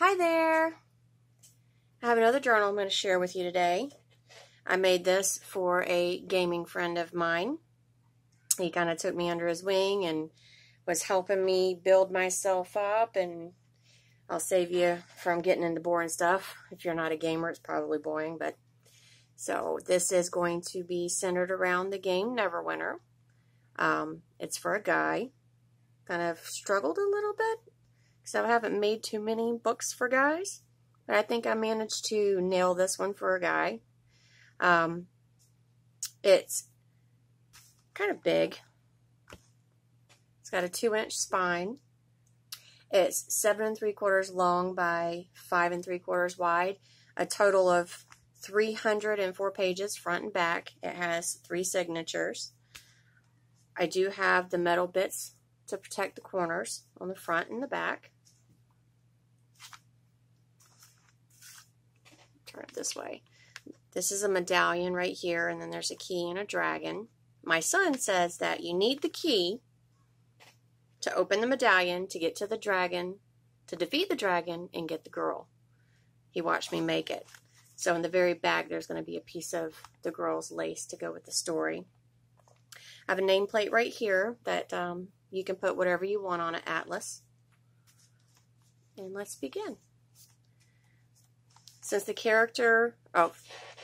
Hi there! I have another journal I'm going to share with you today. I made this for a gaming friend of mine. He kind of took me under his wing and was helping me build myself up, and I'll save you from getting into boring stuff. If you're not a gamer, it's probably boring, but so this is going to be centered around the game Neverwinter. It's for a guy. Kind of struggled a little bit because I haven't made too many books for guys, but I think I managed to nail this one for a guy. It's kind of big. It's got a 2-inch spine. It's 7 3/4 long by 5 3/4 wide. A total of 304 pages front and back. It has 3 signatures. I do have the metal bits to protect the corners on the front and the back. Turn it this way. This is a medallion right here, and then there's a key and a dragon. My son says that you need the key to open the medallion, to get to the dragon, to defeat the dragon, and get the girl. He watched me make it. So in the very back, there's going to be a piece of the girl's lace to go with the story. I have a nameplate right here that you can put whatever you want on an atlas. And let's begin. Since the character,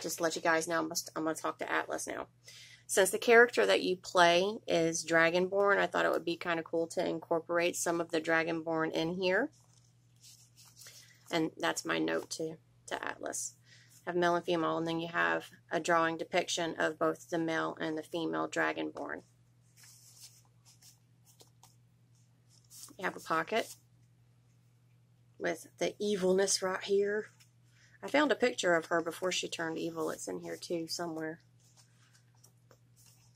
just to let you guys know, I'm going to talk to Atlas now. Since the character that you play is Dragonborn, I thought it would be kind of cool to incorporate some of the Dragonborn in here. And that's my note to Atlas. Have male and female, and then you have a drawing depiction of both the male and the female Dragonborn. You have a pocket with the evilness right here. I found a picture of her before she turned evil. It's in here too somewhere.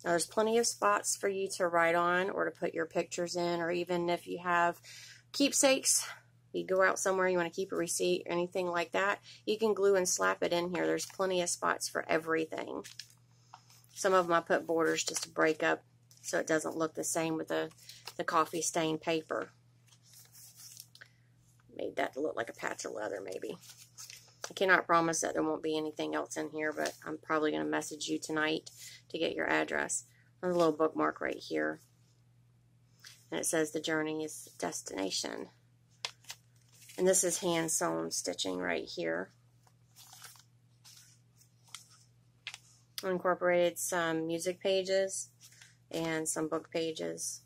Now, there's plenty of spots for you to write on or to put your pictures in, or even if you have keepsakes, you go out somewhere, you want to keep a receipt or anything like that, you can glue and slap it in here. There's plenty of spots for everything. Some of them I put borders just to break up so it doesn't look the same with the coffee stained paper. Made that to look like a patch of leather maybe. I cannot promise that there won't be anything else in here, but I'm probably going to message you tonight to get your address. There's a little bookmark right here. And it says the journey is the destination. And this is hand sewn stitching right here. I incorporated some music pages and some book pages.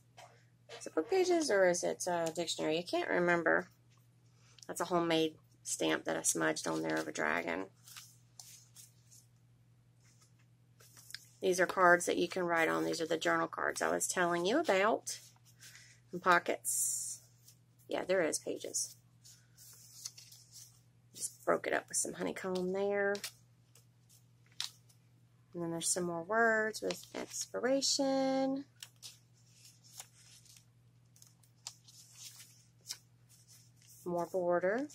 Is it book pages or is it a dictionary? I can't remember. That's a homemade stamp that I smudged on there of a dragon. These are cards that you can write on. These are the journal cards I was telling you about. And pockets. Yeah, there is pages. Just broke it up with some honeycomb there. And then there's some more words with inspiration. More border.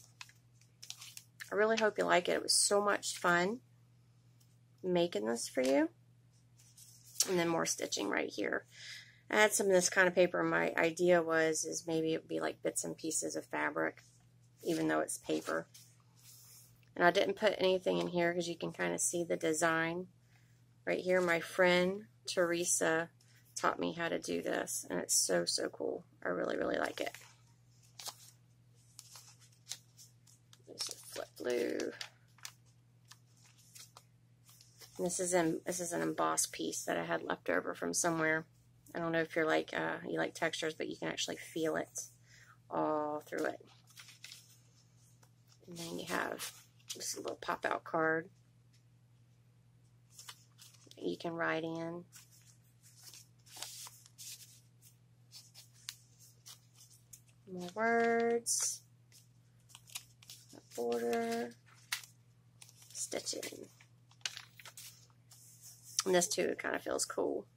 I really hope you like it. It was so much fun making this for you. And then more stitching right here. I had some of this kind of paper. My idea is maybe it would be like bits and pieces of fabric, even though it's paper. And I didn't put anything in here because you can kind of see the design. Right here, my friend Teresa taught me how to do this. And it's so, so cool. I really, really like it. Flip blue. And this is an embossed piece that I had left over from somewhere. I don't know if you're like you like textures, but you can actually feel it all through it. And then you have just a little pop out card that you can write in. More words. Border, stitching. And this too kind of feels cool.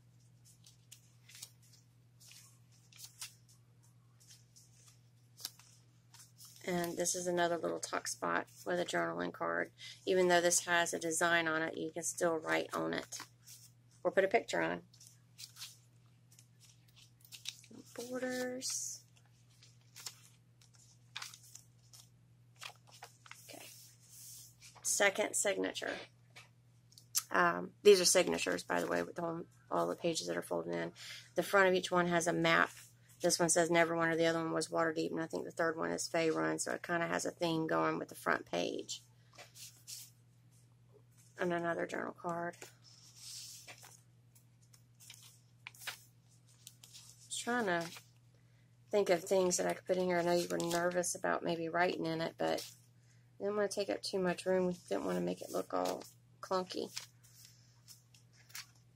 And this is another little tuck spot with a journaling card. Even though this has a design on it, you can still write on it or put a picture on. Borders. second signature. These are signatures, by the way, with all the pages that are folded in. The front of each one has a map. This one says Neverwinter, the other one was Waterdeep, and I think the third one is Faerun, so it kind of has a theme going with the front page. And another journal card. Just trying to think of things that I could put in here. I know you were nervous about maybe writing in it, but I didn't want to take up too much room. We didn't want to make it look all clunky.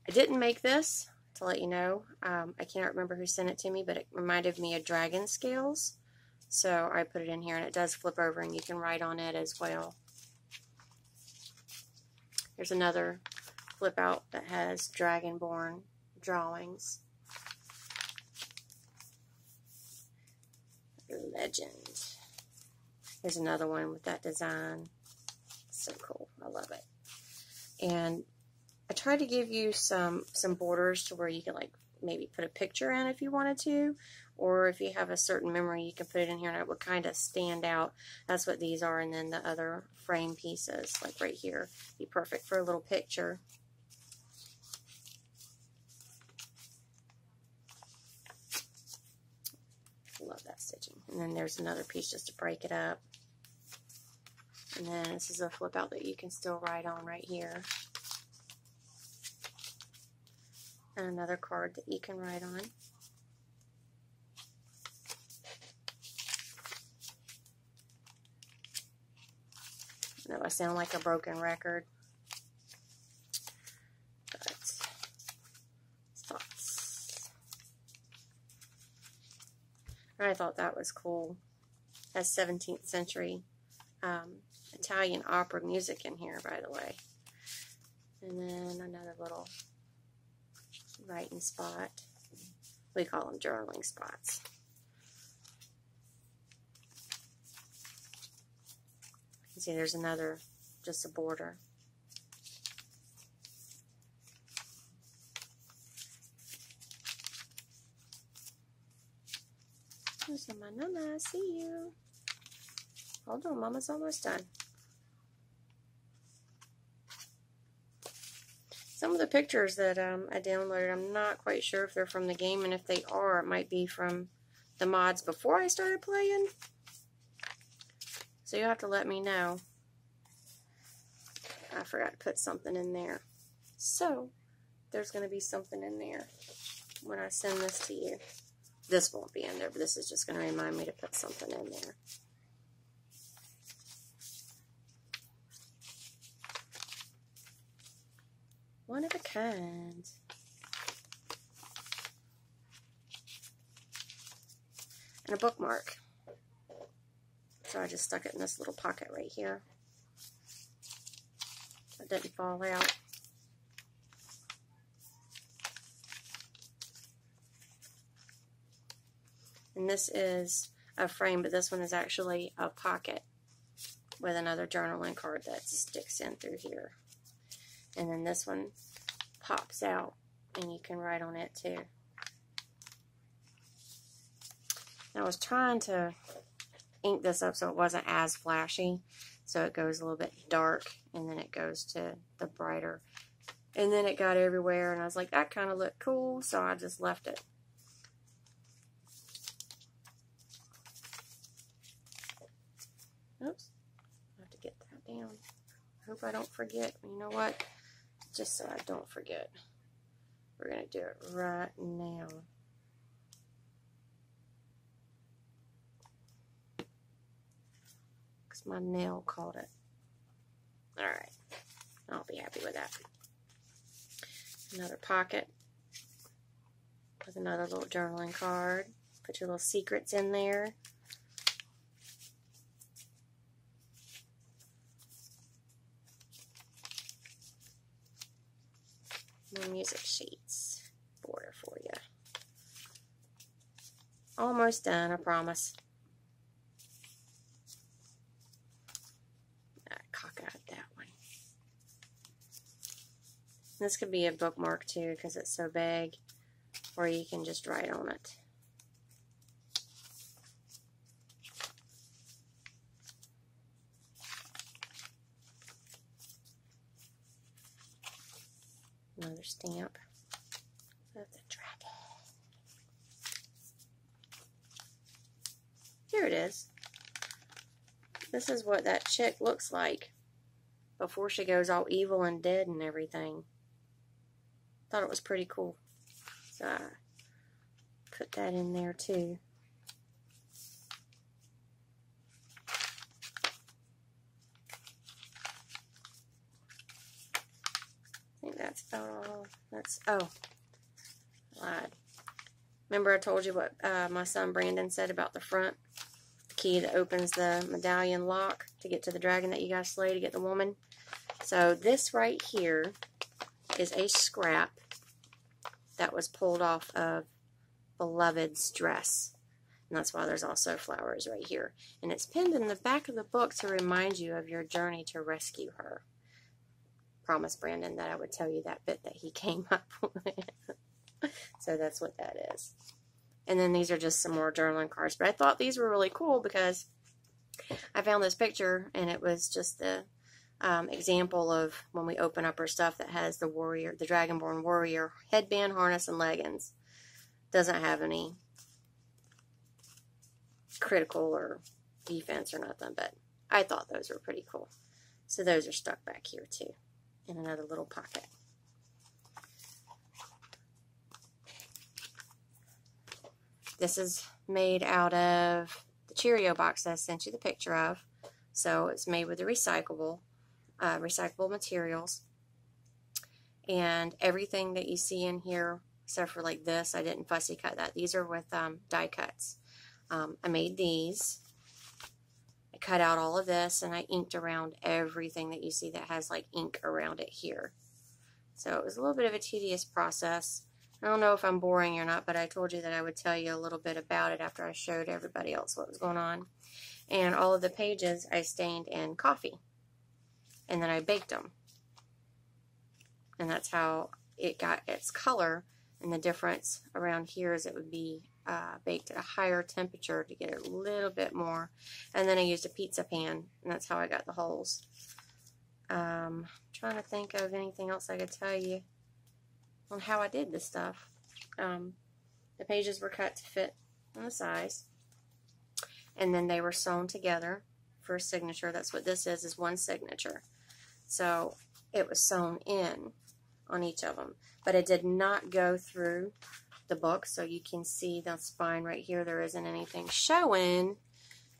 I didn't make this, to let you know. I can't remember who sent it to me, but it reminded me of dragon scales. So I put it in here, and it does flip over, and you can write on it as well. There's another flip out that has Dragonborn drawings. Legend. There's another one with that design. So cool. I love it. And I tried to give you some borders to where you can like maybe put a picture in if you wanted to, or if you have a certain memory you can put it in here and it would kind of stand out. That's what these are, and then the other frame pieces like right here be perfect for a little picture. Love that stitching. And then there's another piece just to break it up. And then this is a flip out that you can still write on right here. And another card that you can write on. I know I sound like a broken record, but thoughts. I thought that was cool. It has 17th century Italian opera music in here, by the way. And then another little writing spot. We call them journaling spots. You see there's another, just a border. There's my Mama, I see you. Hold on, Mama's almost done. Some of the pictures that I downloaded, I'm not quite sure if they're from the game, and if they are, it might be from the mods before I started playing. So you'll have to let me know. I forgot to put something in there. So, there's going to be something in there when I send this to you. This won't be in there, but this is just going to remind me to put something in there. One of a kind. And a bookmark. So I just stuck it in this little pocket right here. So it didn't fall out. And this is a frame, but this one is actually a pocket with another journaling card that sticks in through here. And then this one pops out, and you can write on it too. Now I was trying to ink this up so it wasn't as flashy, so it goes a little bit dark, and then it goes to the brighter. And then it got everywhere, and I was like, that kind of looked cool, so I just left it. Oops, I have to get that down. I hope I don't forget. You know what? Just so I don't forget, we're going to do it right now. Because my nail caught it. Alright, I'll be happy with that. Another pocket with another little journaling card. Put your little secrets in there. More music sheets border for you. Almost done, I promise. Cockeyed that one. This could be a bookmark too because it's so big, or you can just write on it. another stamp of the dragon. Here it is. This is what that chick looks like before she goes all evil and dead and everything. Thought it was pretty cool. So I put that in there too. I think that's about all. That's, oh, lied. Remember I told you what my son Brandon said about the front? The key that opens the medallion lock to get to the dragon that you guys slay to get the woman. So this right here is a scrap that was pulled off of Beloved's dress. And that's why there's also flowers right here. And it's pinned in the back of the book to remind you of your journey to rescue her. Promised Brandon that I would tell you that bit that he came up with. So that's what that is. And then these are just some more journaling cards. But I thought these were really cool because I found this picture and it was just the example of when we open up our stuff that has the warrior, the Dragonborn warrior headband, harness, and leggings. Doesn't have any critical or defense or nothing, but I thought those were pretty cool. So those are stuck back here too in another little pocket. This is made out of the Cheerio box that I sent you the picture of. So it's made with the recyclable materials. And everything that you see in here, except for like this, I didn't fussy cut that. These are with die cuts. I made these. I cut out all of this and I inked around everything that you see that has like ink around it here. So it was a little bit of a tedious process. I don't know if I'm boring or not, but I told you that I would tell you a little bit about it after I showed everybody else what was going on. And all of the pages I stained in coffee. And then I baked them. And that's how it got its color. And the difference around here is it would be baked at a higher temperature to get it a little bit more. And then I used a pizza pan, and that's how I got the holes. Trying to think of anything else I could tell you on how I did this stuff. The pages were cut to fit on the size. And then they were sewn together for a signature. That's what this is one signature. So it was sewn in on each of them. But it did not go through the book, so you can see the spine right here. There isn't anything showing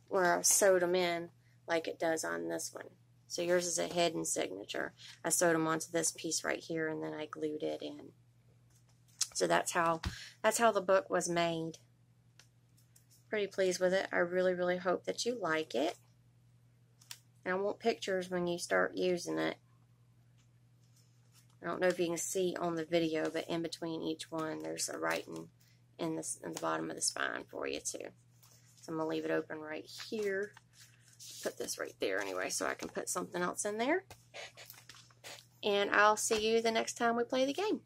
where I sewed them in like it does on this one. So yours is a hidden signature. I sewed them onto this piece right here, and then I glued it in. So that's how the book was made. Pretty pleased with it. I really, really hope that you like it. And I want pictures when you start using it. I don't know if you can see on the video, but in between each one, there's a writing in the bottom of the spine for you too. So I'm going to leave it open right here. Put this right there anyway, so I can put something else in there. And I'll see you the next time we play the game.